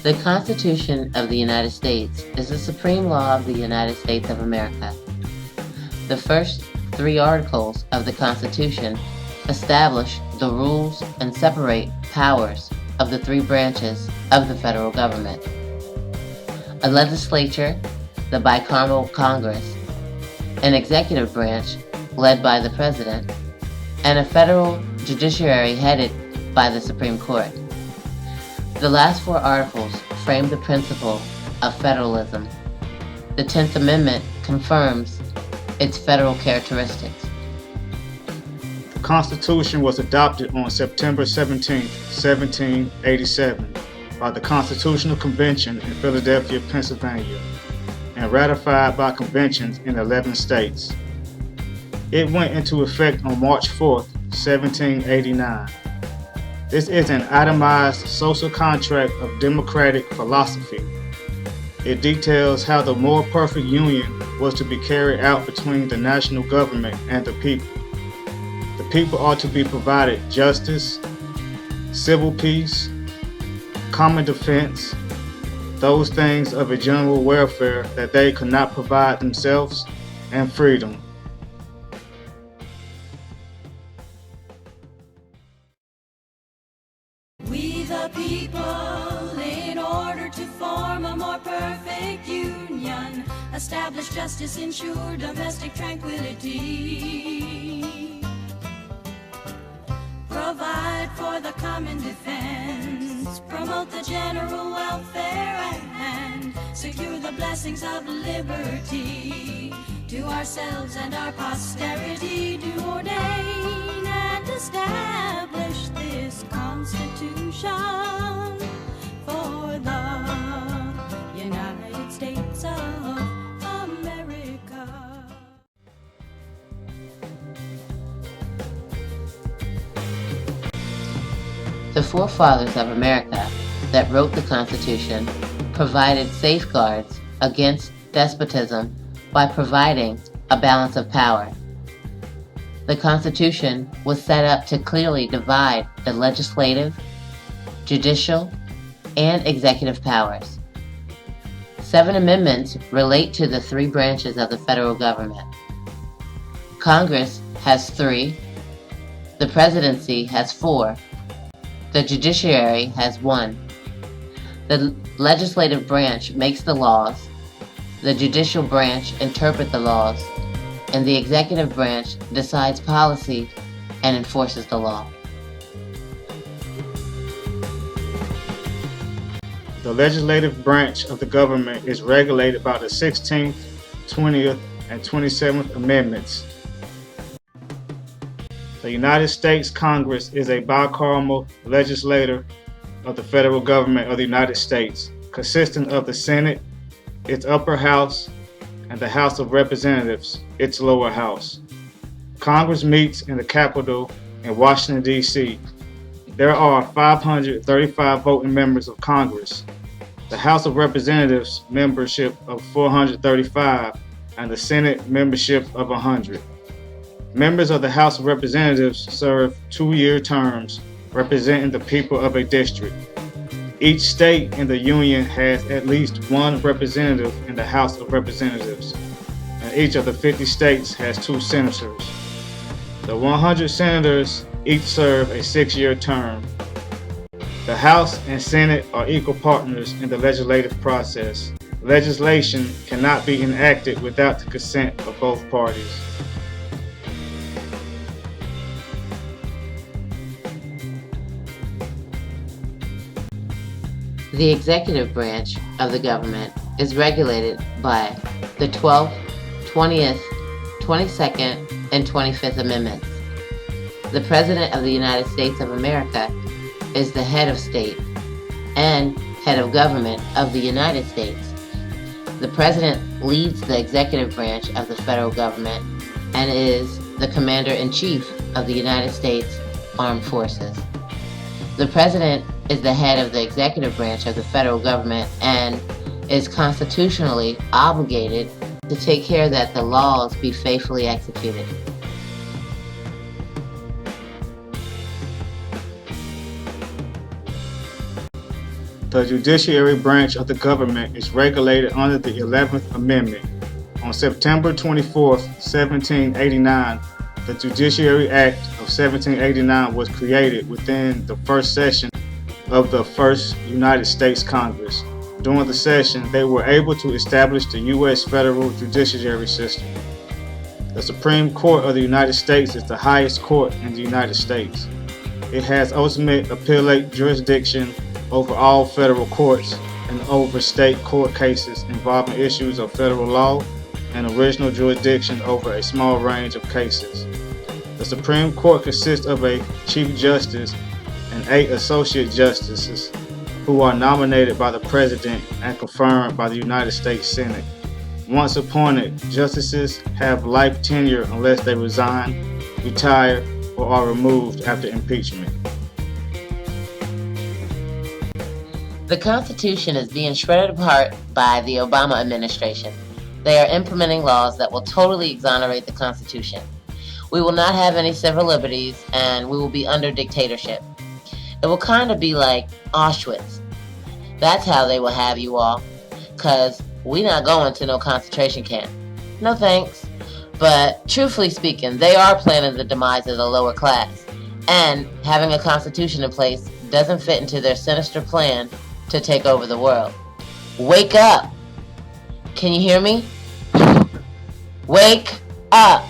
The Constitution of the United States is the supreme law of the United States of America. The first three articles of the Constitution establish the rules and separate powers of the three branches of the federal government: a legislature, the bicameral Congress, an executive branch led by the President, and a federal judiciary headed by the Supreme Court. The last four articles frame the principle of federalism. The 10th Amendment confirms its federal characteristics. The Constitution was adopted on September 17, 1787, by the Constitutional Convention in Philadelphia, Pennsylvania, and ratified by conventions in 11 states. It went into effect on March 4, 1789. This is an itemized social contract of democratic philosophy. It details how the more perfect union was to be carried out between the national government and the people. The people are to be provided justice, civil peace, common defense, those things of a general welfare that they could not provide themselves, and freedom. We the people, in order to form a more perfect union, establish justice, ensure domestic tranquility, provide for the common defense, promote the general welfare, and secure the blessings of liberty to ourselves and our posterity, do ordain and establish this Constitution for the United States of America. The forefathers of America that wrote the Constitution provided safeguards against despotism by providing a balance of power. The Constitution was set up to clearly divide the legislative, judicial, and executive powers. 7 amendments relate to the three branches of the federal government. Congress has 3, the presidency has 4, the judiciary has 1. The legislative branch makes the laws, the judicial branch interprets the laws, and the executive branch decides policy and enforces the law. The legislative branch of the government is regulated by the 16th, 20th, and 27th Amendments. The United States Congress is a bicameral legislature of the federal government of the United States, consisting of the Senate, its upper house, and the House of Representatives, its lower house. Congress meets in the Capitol in Washington, D.C. There are 535 voting members of Congress, the House of Representatives membership of 435, and the Senate membership of 100. Members of the House of Representatives serve 2-year terms representing the people of a district. Each state in the Union has at least one representative in the House of Representatives, and each of the 50 states has 2 senators. The 100 senators each serve a 6-year term. The House and Senate are equal partners in the legislative process. Legislation cannot be enacted without the consent of both parties. The executive branch of the government is regulated by the 12th, 20th, 22nd, and 25th Amendments. The President of the United States of America is the head of state and head of government of the United States. The President leads the executive branch of the federal government and is the Commander-in-Chief of the United States Armed Forces. The President is the head of the executive branch of the federal government and is constitutionally obligated to take care that the laws be faithfully executed. The judiciary branch of the government is regulated under the 11th Amendment. On September 24, 1789, the Judiciary Act of 1789 was created within the first session of the First United States Congress. During the session, they were able to establish the U.S. federal judiciary system. The Supreme Court of the United States is the highest court in the United States. It has ultimate appellate jurisdiction over all federal courts and over state court cases involving issues of federal law and original jurisdiction over a small range of cases. The Supreme Court consists of a Chief Justice and 8 Associate Justices who are nominated by the President and confirmed by the United States Senate. Once appointed, justices have life tenure unless they resign, retire, or are removed after impeachment. The Constitution is being shredded apart by the Obama administration. They are implementing laws that will totally exonerate the Constitution. We will not have any civil liberties, and we will be under dictatorship. It will kind of be like Auschwitz. That's how they will have you all, 'cause we not going to no concentration camp. No thanks. But truthfully speaking, they are planning the demise of the lower class, and having a constitution in place doesn't fit into their sinister plan to take over the world. Wake up! Can you hear me? Wake up!